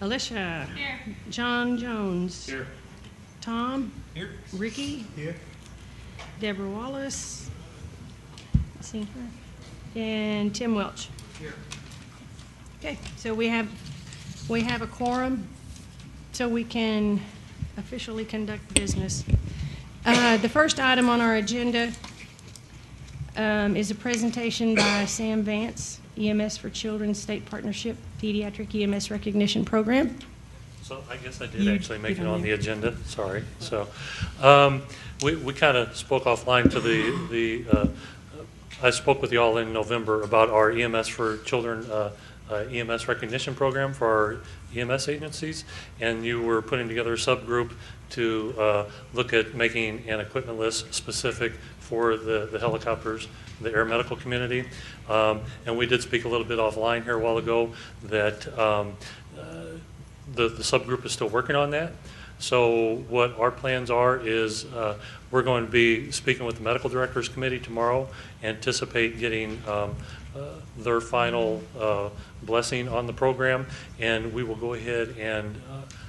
Alicia. Here. John Jones. Here. Tom. Here. Ricky. Here. Deborah Wallace. See her. And Tim Welch. Here. Okay, so we have a quorum, so we can officially conduct business. The first item on our agenda is a presentation by Sam Vance, EMS for Children State Partnership Pediatric EMS Recognition Program. So I guess I did You actually make get it on on the there. agenda, sorry. So we kind of spoke offline to I spoke with you all in November about our EMS for Children EMS recognition program for our EMS agencies, and you were putting together a subgroup to look at making an equipment list specific for the helicopters, the air medical community. And we did speak a little bit offline here a while ago that the subgroup is still working on that. So what our plans are is we're going to be speaking with the medical directors committee tomorrow, anticipate getting their final blessing on the program, and we will go ahead and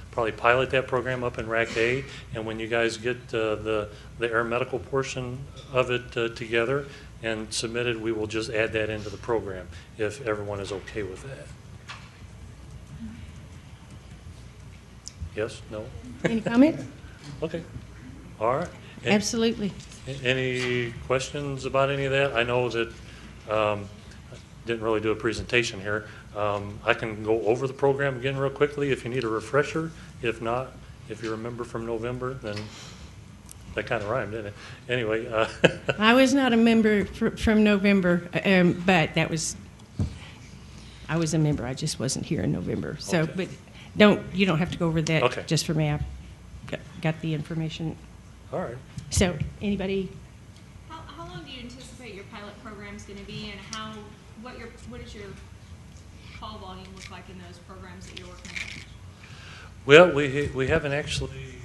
probably pilot that program up in RAC A, and when you guys get the air medical portion of it together and submitted, we will just add that into the program if everyone is okay with that. Yes? No? Any comment? Okay. All right. Absolutely. Any questions about any of that? I know that didn't really do a presentation here. I can go over the program again real quickly if you need a refresher. If not, if you remember from November, then that kind of rhymed, didn't it? Anyway. I was not a member from November, but I was a member. I just wasn't here in November. So, Okay. but you don't have to go over that. Okay. Just for me. I got the information. All right. So, anybody? How long do you anticipate your pilot program's going to be, and what does your call volume look like in those programs that you're working on? Well, we haven't actually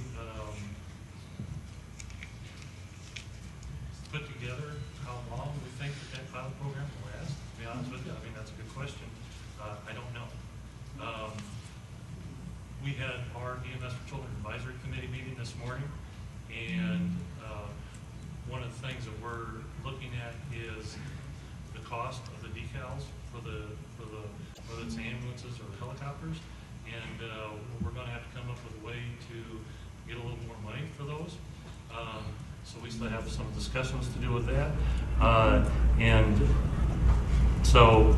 put together how long we think that pilot program will last. To be honest with you, I mean, that's a good question. I don't know. We had our EMS for Children Advisory Committee meeting this morning, and one of the things that we're looking at is the cost of the decals for the whether it's the ambulances or the helicopters, and we're going to have to come up with a way to get a little more money for those. So we still have some discussions to do with that, and so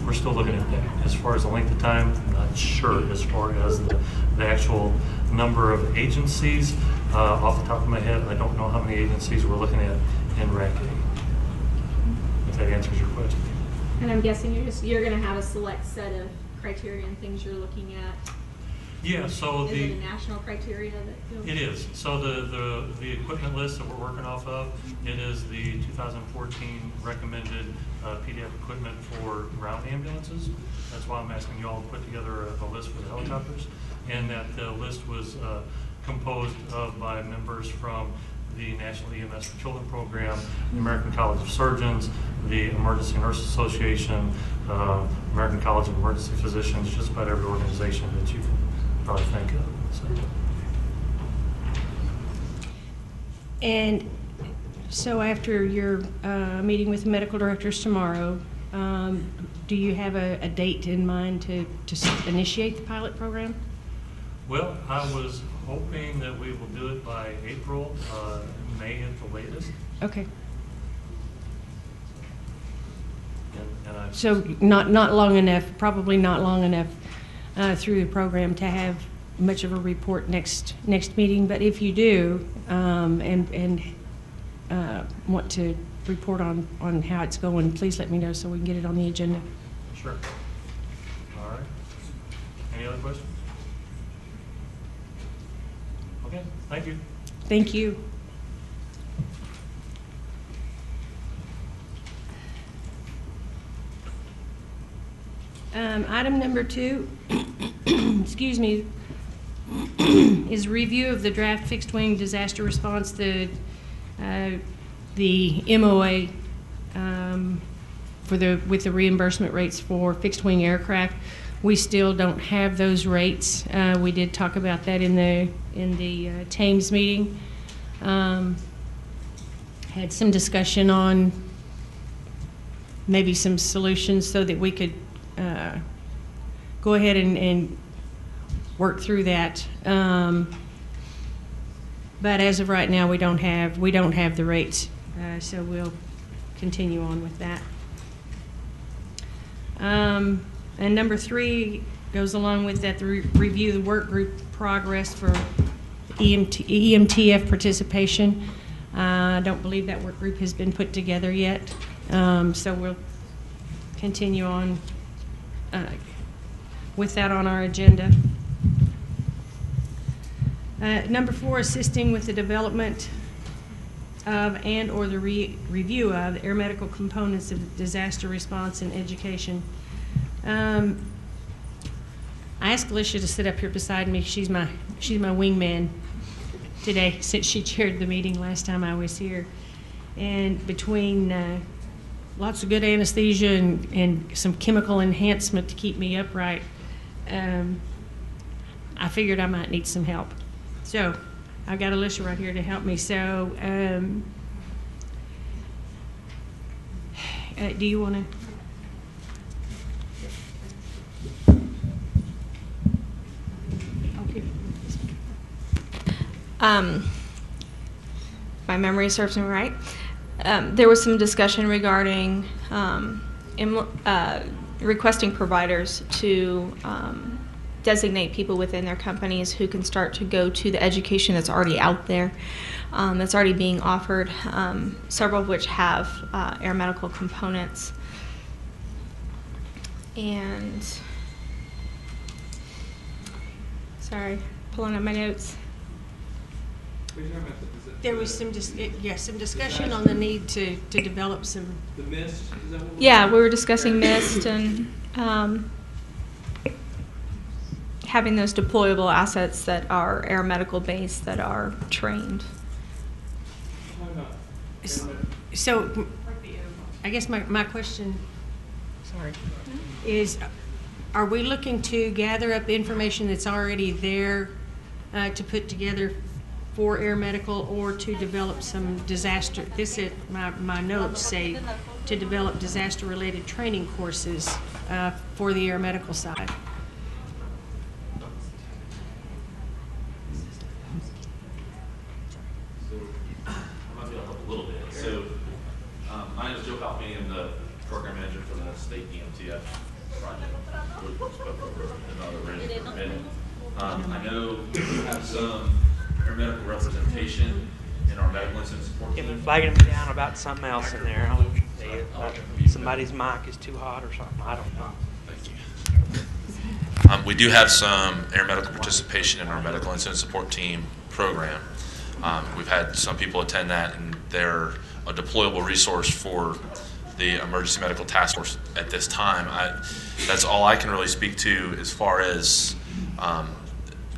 we're still looking at that. As far as the length of time, I'm not sure. As far as the actual number of agencies, off the top of my head, I don't know how many agencies we're looking at in RAC A, if that answers your question. And I'm guessing you're going to have a select set of criteria and things you're looking at. Yeah, so Is it a national criteria that you'll... It is. So the equipment list that we're working off of, it is the 2014 recommended pediatric equipment for ground ambulances. That's why I'm asking you all to put together a list for the helicopters. And that list was composed of by members from the National EMS for Children program, the American College of Surgeons, the Emergency Nurse Association, American College of Emergency Physicians, just about every organization that you can probably think of. So. And so after your meeting with the medical directors tomorrow, do you have a date in mind to initiate the pilot program? Well, I was hoping that we will do it by April, May at the latest. Okay. And So not long enough, probably not long enough through the program to have much of a report next meeting. But if you do and want to report on how it's going, please let me know so we can get it on the agenda. Sure. All right. Any other questions? Okay, thank you. Thank you. Item number 2, excuse me, is review of the draft fixed wing disaster response, the MOA with the reimbursement rates for fixed wing aircraft. We still don't have those rates. We did talk about that in the Thames meeting. Had some discussion on maybe some solutions so that we could go ahead and work through that. But as of right now, we don't have the rates, so we'll continue on with that. And number 3 goes along with that, review the work group progress for EMTF participation. I don't believe that work group has been put together yet, so we'll continue on with that on our agenda. Number 4, assisting with the development of and or the review of the air medical components of disaster response and education. I asked Alicia to sit up here beside me. She's my wingman today, since she chaired the meeting last time I was here. And between lots of good anesthesia and some chemical enhancement to keep me upright, I figured I might need some help. So I've got Alicia right here to help me. So do you want to? My memory serves me right. There was some discussion regarding requesting providers to designate people within their companies who can start to go to the education that's already out there, that's already being offered, several of which have air medical components. And, sorry, pulling up my notes. There was some discussion on the need to develop some. The MIST, is that what Yeah, we were discussing MIST and having those deployable assets that are air medical based that are trained. So I guess my question, is, are we looking to gather up information that's already there to put together for air medical, or to develop some disaster? This is my notes say to develop disaster-related training courses for the air medical side. My name is Joe Palpini. I'm the program manager for the state EMTF project. We spoke over another meeting. I know we have some air medical representation in our medical incident support If you're team. flagging me down about something else in there, I'll somebody's mic is too hot or something, I don't know. Thank you. We do have some air medical participation in our medical incident support team program. We've had some people attend that, and they're a deployable resource for the emergency medical task force at this time. That's all I can really speak to as far as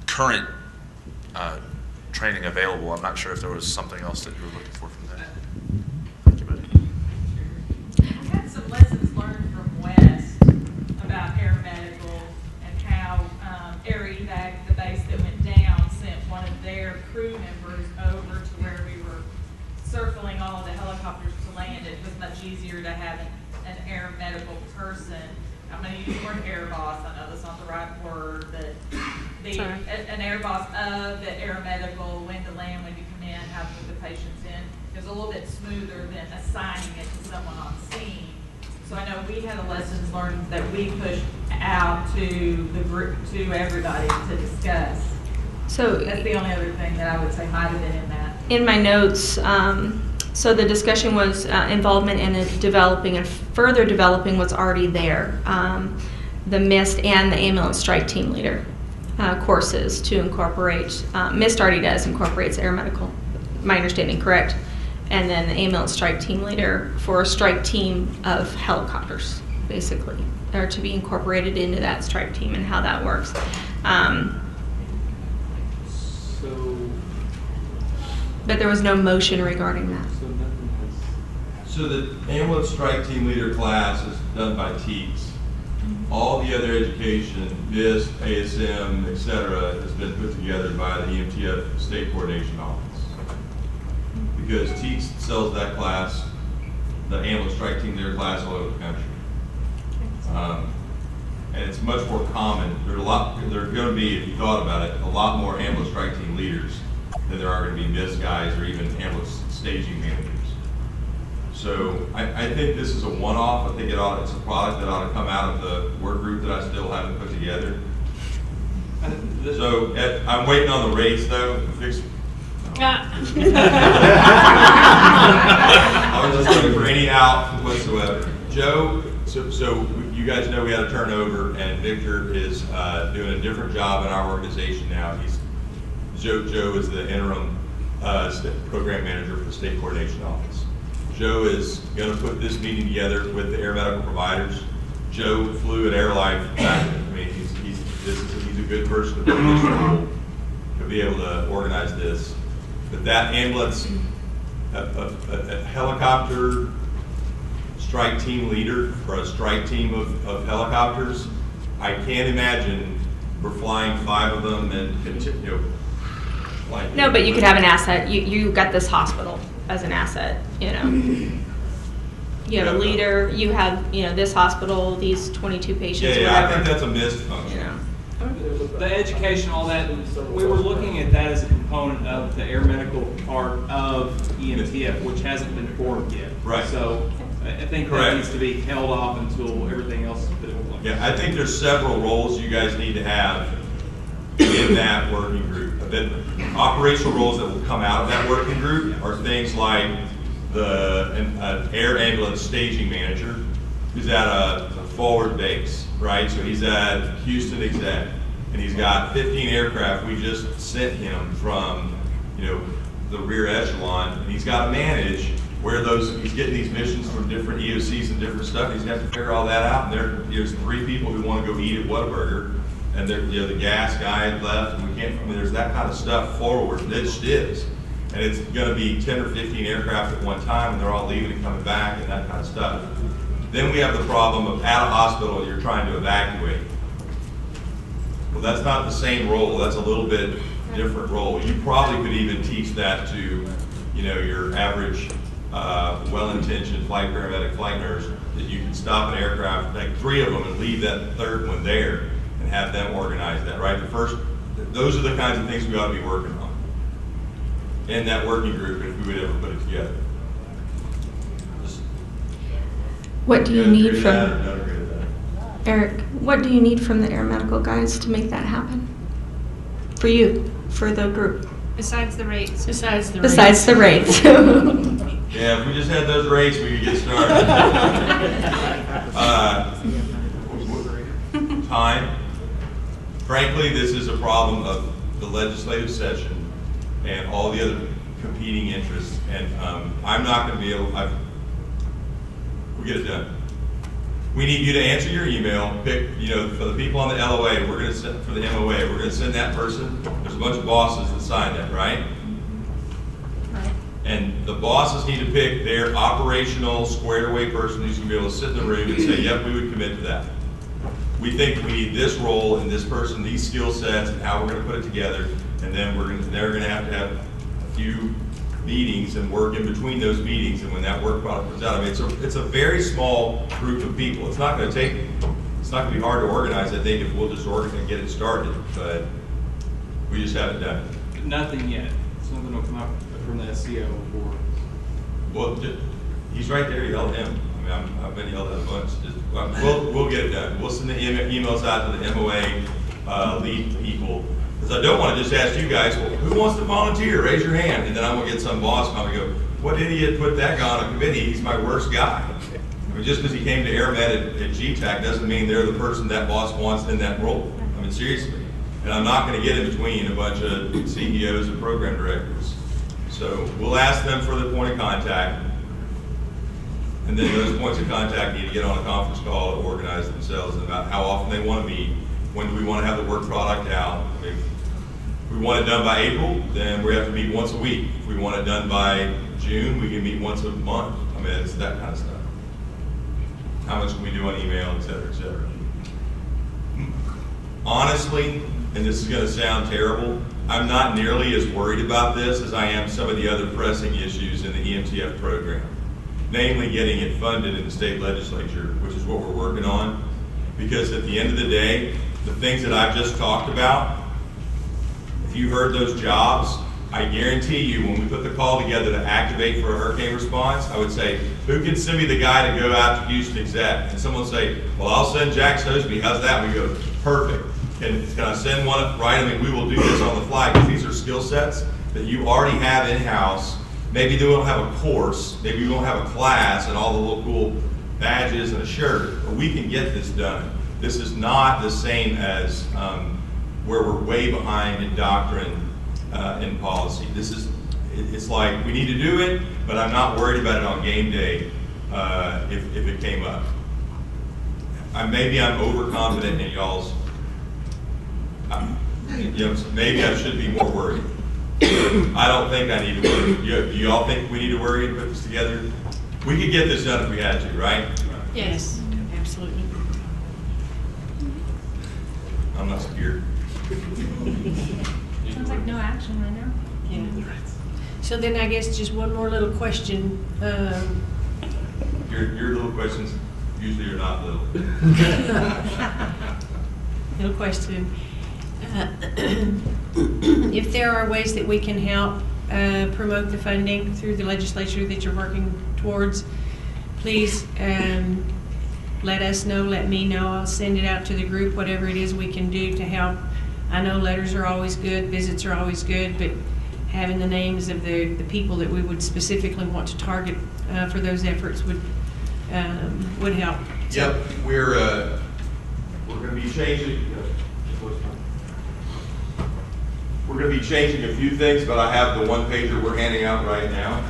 current training available. I'm not sure if there was something else that you were looking for from that. Thank you, Buddy. I had some lessons learned from West about air medical and how Air Evac, the base that went down, sent one of their crew members over to where we were circling all of the helicopters to land. It was much easier to have an air medical person. I'm going to use the word air boss. I know that's not the right word, but an air boss of the air medical, when to land, when to come in, how to put the patients in. Is a little bit smoother than assigning it to someone on scene. So I know we had a lessons learned that we pushed out to the group, to everybody to discuss. So That's the only other thing that I would say might have been in that. in my notes, so the discussion was involvement in developing and further developing what's already there. The MIST and the ambulance strike team leader courses to incorporate. MIST already incorporates air medical, my understanding correct. And then the ambulance strike team leader for a strike team of helicopters, basically, are to be incorporated into that strike team and how that works. But there was no motion regarding that. So the ambulance strike team leader class is done by TEAS. all the other education, MIST, ASM, et cetera, has been put together by the EMTF State Coordination Office. Because TEACS sells that class, the ambulance strike team, their class all over the country. And it's much more common. There's going to be, if you thought about it, a lot more ambulance strike team leaders than there are going to be MIST guys or even ambulance staging managers. So I think this is a one-off. I think it's a product that ought to come out of the work group that I still haven't put together. So I'm waiting on the rates though. I was just looking for any out whatsoever. Joe, so you guys know we had a turnover, and Victor is doing a different job in our organization now. Joe is the interim program manager for the State Coordination Office. Joe is going to put this meeting together with the air medical providers. Joe flew at AirLife back. I mean, he's a good person to be in this role, to be able to organize this. But that ambulance, a helicopter strike team leader or a strike team of helicopters, I can't imagine we're flying 5 of them and like. No, but you could have an asset. You got this hospital as an asset, you know. You have a leader, you have, this hospital, these 22 patients, Yeah, whatever. I think that's a missed function. The education, all that, we were looking at that as a component of the air medical part of EMTF, which hasn't been formed yet. Right. So I think Correct. that needs to be held off until everything else is put in place. Yeah, I think there's several roles you guys need to have in that working group. The operational roles that will come out of that working group are things like an air ambulance staging manager who's at a forward base, right? So he's at Houston Exec, and he's got 15 aircraft we just sent him from, the rear echelon, and he's got to manage where he's getting these missions from different EOCs and different stuff. He's got to figure all that out, and there's 3 people who want to go eat at Whataburger, and the gas guy left, and there's that kind of stuff forward, and it is. And it's going to be 10 or 15 aircraft at one time, and they're all leaving and coming back, and that kind of stuff. Then we have the problem of at a hospital, you're trying to evacuate. Well, that's not the same role. That's a little bit different role. You probably could even teach that to, your average well-intentioned flight paramedic, flight nurse, that you can stop an aircraft, like 3 of them, and leave that 3rd one there, and have them organize that, right? Those are the kinds of things we ought to be working on in that working group if we would ever put it together. What do you need from, That. Eric, what do you need from the air medical guys to make that happen? For you, for the group? Besides the rates. Besides the rates. Yeah, if we just had those rates, we could get started. Time. Frankly, this is a problem of the legislative session and all the other competing interests. And I'm not going to be able, we'll get it done. We need you to answer your email, pick, for the people on the LOA, we're going to send, for the MOA, we're going to send that person. There's a bunch of bosses that sign that, right? Right. And the bosses need to pick their operational, squared away person who's going to be able to sit in the room and say, yep, we would commit to that. We think we need this role and this person, these skill sets, and how we're going to put it together. And then they're going to have a few meetings and work in between those meetings. And when that work product comes out, I mean, it's a very small group of people. It's not going to be hard to organize, I think, if we'll just get it started. But we just haven't done it. Nothing yet. Something will come out from the SCO before. Well, he's right there. Yell at him. I mean, I've been yelled at a bunch. We'll get it done. We'll send the emails out to the MOA lead people. Because I don't want to just ask you guys, well, who wants to volunteer? Raise your hand. And then I'm going to get some boss come and go, what idiot put that guy on a committee? He's my worst guy. I mean, just because he came to AirMed at GETAC doesn't mean they're the person that boss wants in that role. I mean, seriously. And I'm not going to get in between a bunch of CEOs and program directors. So we'll ask them for the point of contact. And then those points of contact need to get on a conference call and organize themselves about how often they want to meet. When do we want to have the work product out? I mean, if we want it done by April, then we have to meet once a week. If we want it done by June, we can meet once a month. I mean, it's that kind of stuff. How much can we do on email, et cetera, et cetera. honestly, and this is going to sound terrible, I'm not nearly as worried about this as I am some of the other pressing issues in the EMTF program. Namely, getting it funded in the state legislature, which is what we're working on. Because at the end of the day, the things that I've just talked about, if you heard those jobs, I guarantee you when we put the call together to activate for a hurricane response, I would say, who can send me the guy to go out to Houston Exec? And someone would say, well, I'll send Jack Sosby. How's that? We go, perfect. Can I send one up, right? I mean, we will do this on the fly because these are skill sets that you already have in-house. Maybe they won't have a course, maybe we won't have a class and all the little cool badges and a shirt, but we can get this done. This is not the same as where we're way behind in doctrine and policy. This is, it's like we need to do it, but I'm not worried about it on game day if it came up. Maybe I'm overconfident in y'all's, maybe I should be more worried. I don't think I need to worry. Do y'all think we need to worry and put this together? We could get this done if we had to, right? Yes, absolutely. I'm not scared. Sounds like no action right now. Yeah. So then I guess just one more little question. Your little questions usually are not little. Little question. If there are ways that we can help promote the funding through the legislature that you're working towards, please let us know, let me know. I'll send it out to the group, whatever it is we can do to help. I know letters are always good, visits are always good, but having the names of the people that we would specifically want to target for those efforts would help. Yep, we're going to be changing. We're going to be changing a few things, but I have the one pager we're handing out right now.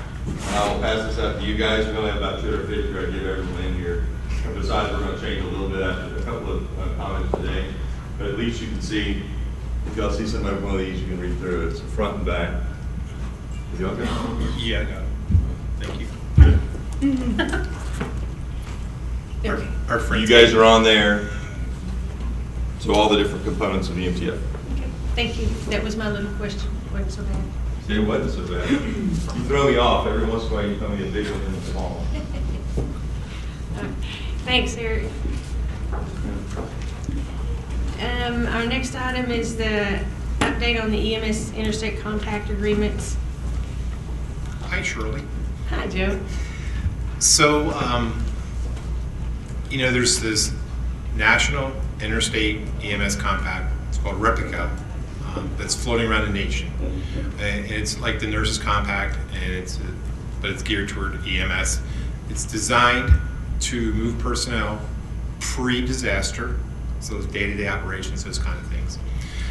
I'll pass this out to you guys. We only have about 250 to get everyone in here. And besides, we're going to change a little bit after a couple of comments today. But at least you can see, if y'all see something like one of these, you can read through it. It's front and back. Is y'all good? Yeah, I got it. Thank you. Our You friends. guys are on there. So all the different components of the MTF. Okay, thank you. That was my little question. Wasn't so bad. See, it wasn't so bad. You throw me off. Every once in a while you tell me a big one and a small one. Thanks, Eric. Our next item is the update on the EMS interstate compact agreements. Hi, Shirley. Hi, Joe. So, there's this national interstate EMS compact. It's called Replica. That's floating around the nation. And it's like the nurses compact, and but it's geared toward EMS. It's designed to move personnel pre-disaster, so those day-to-day operations, those kind of things.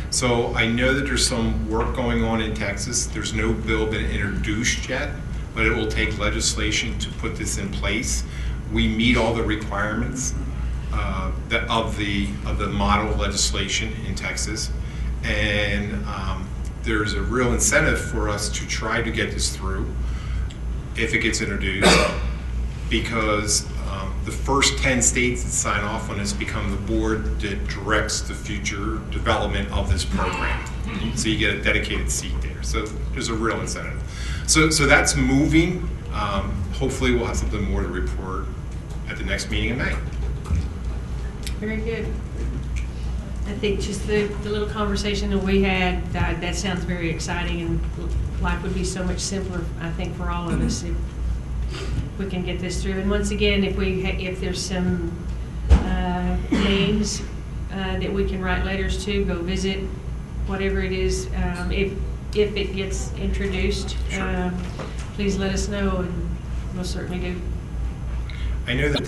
So I know that there's some work going on in Texas. There's no bill been introduced yet, but it will take legislation to put this in place. We meet all the requirements of the model legislation in Texas, and there's a real incentive for us to try to get this through if it gets introduced, because the first 10 states that sign off on this become the board that directs the future development of this program. So you get a dedicated seat there. So there's a real incentive. So that's moving. Hopefully we'll have something more to report at the next meeting in May. Very good. I think just the little conversation that we had, that sounds very exciting, and life would be so much simpler, I think, for all of us if we can get this through. And once again, if there's some names that we can write letters to, go visit, whatever it is, if it gets introduced, Sure. Please let us know, and we'll certainly do I know that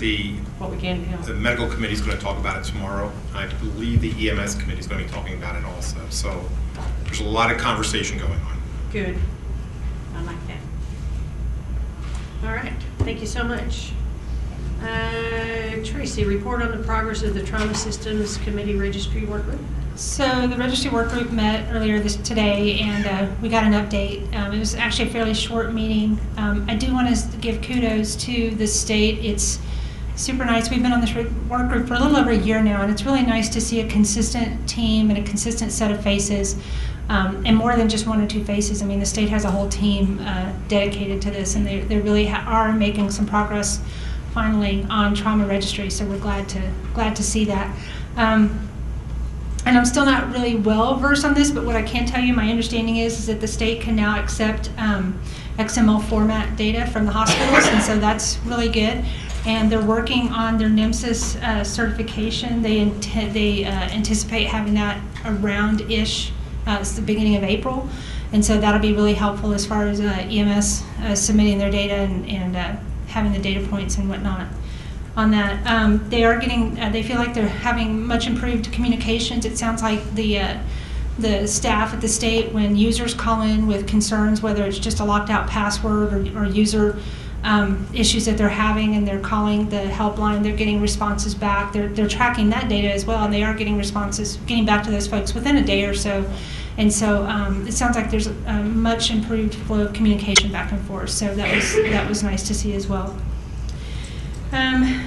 what we can to help. the medical committee is going to talk about it tomorrow. I believe the EMS committee is going to be talking about it also. So there's a lot of conversation going on. Good. I like that. All right. Thank you so much. Tracy, report on the progress of the Trauma Systems Committee Registry Work Group. So the registry work group met earlier today, and we got an update. It was actually a fairly short meeting. I do want to give kudos to the state. It's super nice. We've been on this work group for a little over a year now, and it's really nice to see a consistent team and a consistent set of faces, and more than just one or two faces. I mean, the state has a whole team dedicated to this, and they really are making some progress finally on trauma registry. So we're glad to see that. And I'm still not really well versed on this, but what I can tell you, my understanding is that the state can now accept XML format data from the hospitals, and so that's really good. And they're working on their NMSIS certification. They anticipate having that around-ish, it's the beginning of April, and so that'll be really helpful as far as EMS submitting their data and having the data points and whatnot on that. They are getting, they feel like they're having much improved communications. It sounds like the staff at the state, when users call in with concerns, whether it's just a locked out password or user issues that they're having, and they're calling the helpline, they're getting responses back. They're tracking that data as well, and they are getting responses, getting back to those folks within a day or so. And so it sounds like there's a much improved flow of communication back and forth. So that was nice to see as well. And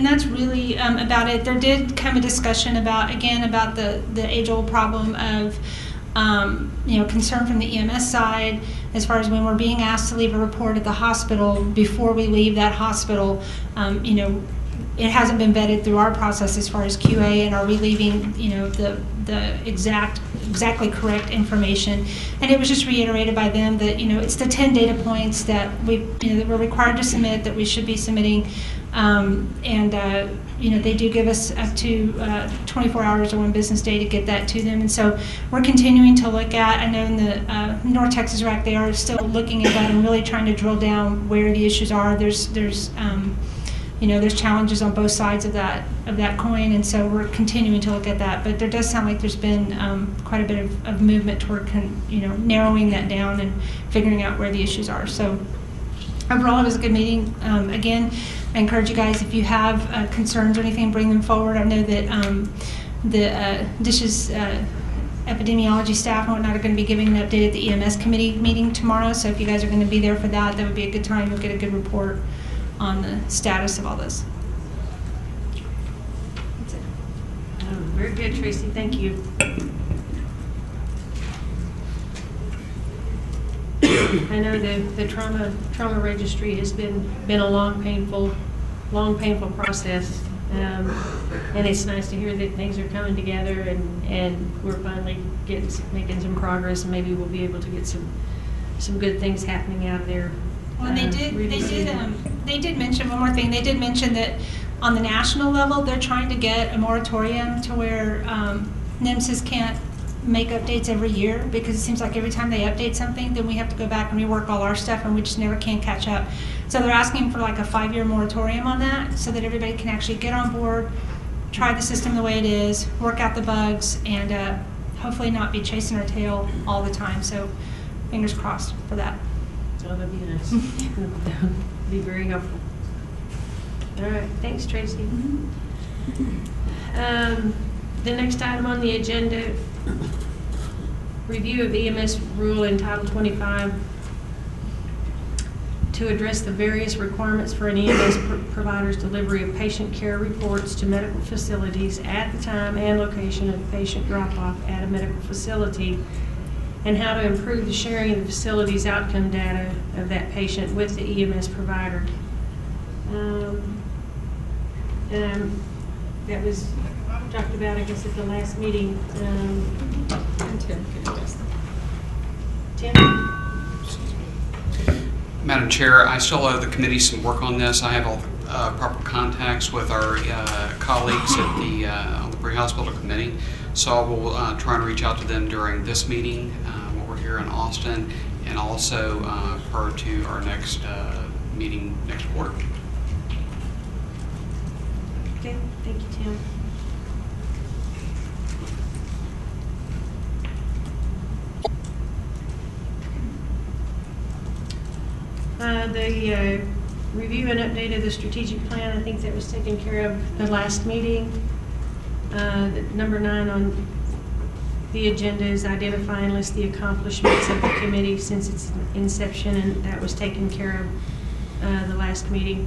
that's really about it. There did come a discussion about the age-old problem of concern from the EMS side as far as when we're being asked to leave a report at the hospital. Before we leave that hospital, it hasn't been vetted through our process as far as QA, and are we leaving the exactly correct information. And it was just reiterated by them that it's the 10 data points that that we're required to submit, that we should be submitting, and they do give us up to 24 hours or 1 business day to get that to them. And so we're continuing to look at, I know in the North Texas RAC, they are still looking at that and really trying to drill down where the issues are. There's challenges on both sides of that coin, and so we're continuing to look at that. But there does sound like there's been quite a bit of movement toward narrowing that down and figuring out where the issues are. So overall, it was a good meeting. Again, I encourage you guys, if you have concerns or anything, bring them forward. I know that the DISH's epidemiology staff and whatnot are going to be giving an update at the EMS committee meeting tomorrow. So if you guys are going to be there for that, that would be a good time. You'll get a good report on the status of all this. That's it. Very good, Tracy. Thank you. I know the trauma registry has been a long painful process, and it's nice to hear that things are coming together, and we're finally making some progress, and maybe we'll be able to get some good things happening out of there. Well, they did mention one more thing. They did mention that on the national level, they're trying to get a moratorium to where NMSIS can't make updates every year, because it seems like every time they update something, then we have to go back and rework all our stuff, and we just never can catch up. So they're asking for like a 5-year moratorium on that, so that everybody can actually get on board, try the system the way it is, work out the bugs, and hopefully not be chasing our tail all the time. So fingers crossed for that. Oh, that'd be nice. That would be very helpful. All right, thanks, Tracy. The next item on the agenda, review of EMS rule in Title 25 to address the various requirements for an EMS provider's delivery of patient care reports to medical facilities at the time and location of patient drop-off at a medical facility, and how to improve the sharing of the facility's outcome data of that patient with the EMS provider. That was talked about, I guess, at the last meeting. And Tim can address that. Tim? Madam Chair, I still owe the committee some work on this. I have all the proper contacts with our colleagues at on the pre-hospital committee, so I will try and reach out to them during this meeting when we're here in Austin, and also prior to our next meeting next quarter. Okay, thank you, Tim. The review and update of the strategic plan, I think that was taken care of the last meeting. Number 9 on the agenda is identify and list the accomplishments of the committee since its inception, and that was taken care of the last meeting.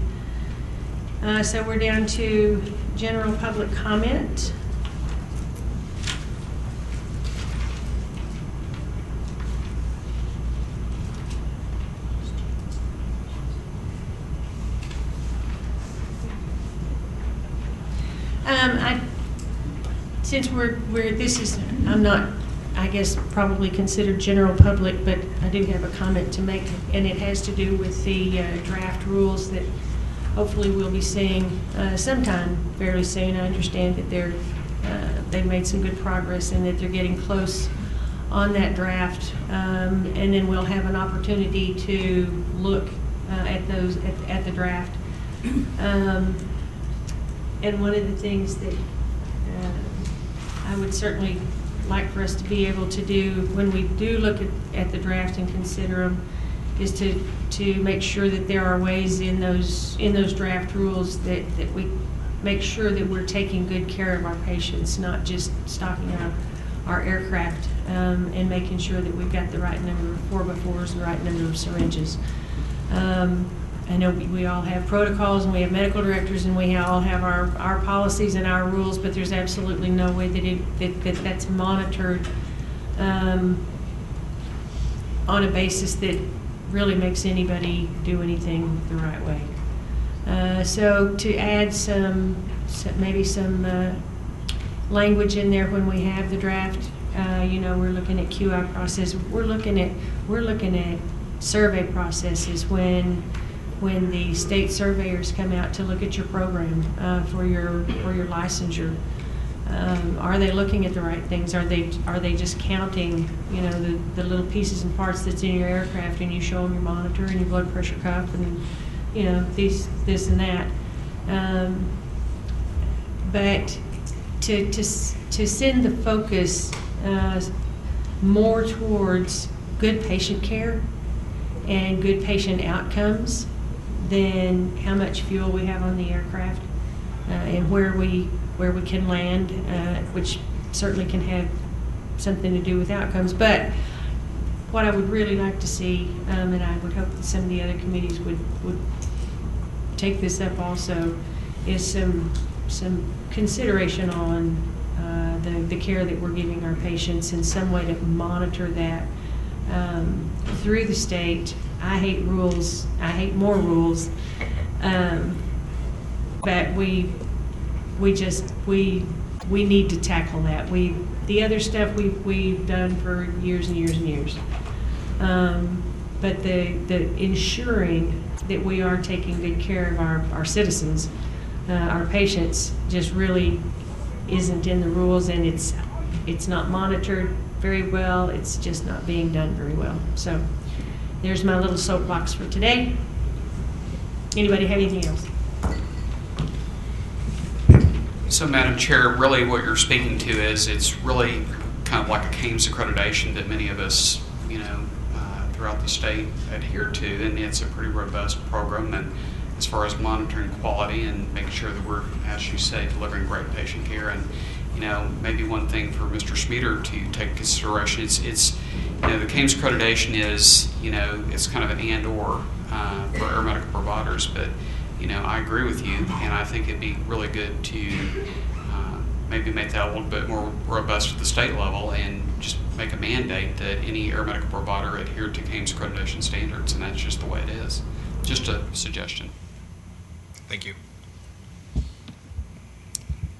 So we're down to general public comment. Since I'm not, I guess, probably considered general public, but I do have a comment to make, and it has to do with the draft rules that hopefully we'll be seeing sometime fairly soon. I understand that they've made some good progress and that they're getting close on that draft, and then we'll have an opportunity to look at those at the draft. And one of the things that I would certainly like for us to be able to do when we do look at the draft and consider them is to make sure that there are ways in those draft rules that we make sure that we're taking good care of our patients, not just stocking our aircraft and making sure that we've got the right number of 4x4s and the right number of syringes. I know we all have protocols and we have medical directors and we all have our policies and our rules, but there's absolutely no way that that's monitored on a basis that really makes anybody do anything the right way. So to add maybe some language in there when we have the draft, we're looking at QI process. We're looking at survey processes when the state surveyors come out to look at your program for your licensure. Are they looking at the right things? Are they just counting, the little pieces and parts that's in your aircraft, and you show them your monitor and your blood pressure cuff and this and that. But to send the focus more towards good patient care and good patient outcomes than how much fuel we have on the aircraft and where we can land, which certainly can have something to do with outcomes. But what I would really like to see, and I would hope that some of the other committees would take this up also, is some consideration on the care that we're giving our patients and some way to monitor that through the state. I hate rules. I hate more rules. But we need to tackle that. The other stuff we've done for years and years and years. But the ensuring that we are taking good care of our citizens, our patients, just really isn't in the rules, and it's not monitored very well. It's just not being done very well. So there's my little soapbox for today. Anybody have anything else? So, Madam Chair, really what you're speaking to is it's really kind of like a CAMES accreditation that many of us, throughout the state adhere to, and it's a pretty robust program. And as far as monitoring quality and making sure that we're, as you say, delivering great patient care. And maybe one thing for Mr. Smeater to take into consideration, it's the CAMES accreditation is, it's kind of an and/or for air medical providers, but I agree with you, and I think it'd be really good to maybe make that a little bit more robust at the state level and just make a mandate that any air medical provider adhere to CAMES accreditation standards, and that's just the way it is. Just a suggestion. Thank you.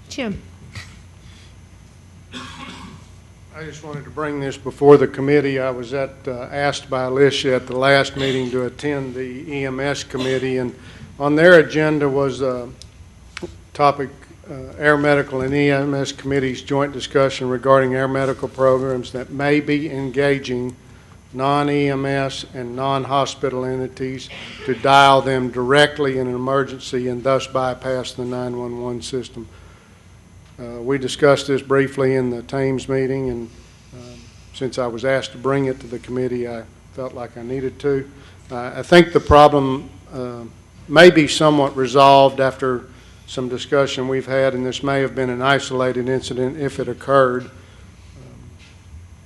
Jim. I just wanted to bring this before the committee. I was asked by Alicia at the last meeting to attend the EMS committee, and on their agenda was a topic, Air Medical and EMS Committee's joint discussion regarding air medical programs that may be engaging non-EMS and non-hospital entities to dial them directly in an emergency and thus bypass the 911 system. We discussed this briefly in the Thames meeting, and since I was asked to bring it to the committee, I felt like I needed to. I think the problem may be somewhat resolved after some discussion we've had, and this may have been an isolated incident if it occurred.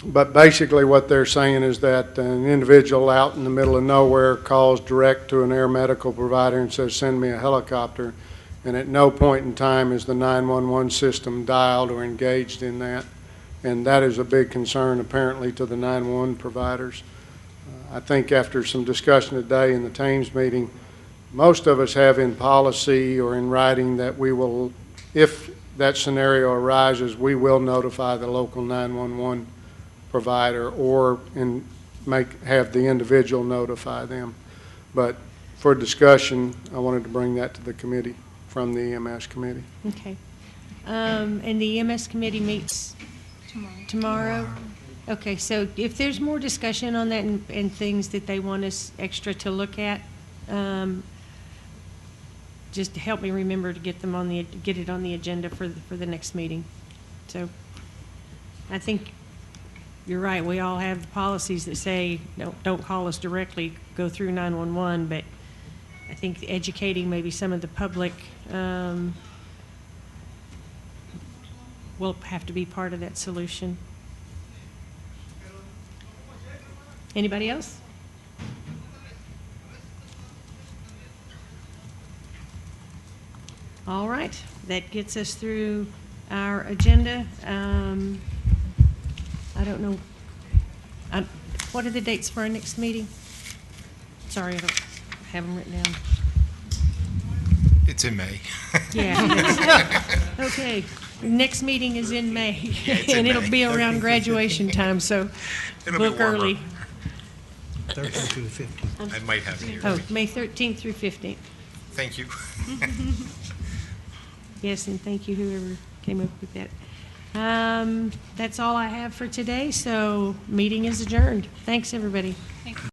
But basically what they're saying is that an individual out in the middle of nowhere calls direct to an air medical provider and says, send me a helicopter. And at no point in time is the 911 system dialed or engaged in that. And that is a big concern apparently to the 911 providers. I think after some discussion today in the Thames meeting, most of us have in policy or in writing that we will, if that scenario arises, we will notify the local 911 provider or have the individual notify them. But for discussion, I wanted to bring that to the committee from the EMS committee. Okay. And the EMS committee meets tomorrow? Okay, so if there's more discussion on that and things that they want us extra to look at, just help me remember to get it on the agenda for the next meeting. So I think you're right. We all have the policies that say don't call us directly, go through 911, but I think educating maybe some of the public will have to be part of that solution. Anybody else? All right, that gets us through our agenda. I don't know, what are the dates for our next meeting? Sorry, I don't have them written down. It's in May. Yeah. Okay, next meeting is in May, and it'll be around graduation time, so It'll be book warmer. early. 13th through the 15th. I might have it here. Oh, May 13th through 15th. Thank you. Yes, and thank you whoever came up with that. That's all I have for today, so meeting is adjourned. Thanks, everybody. Thank you.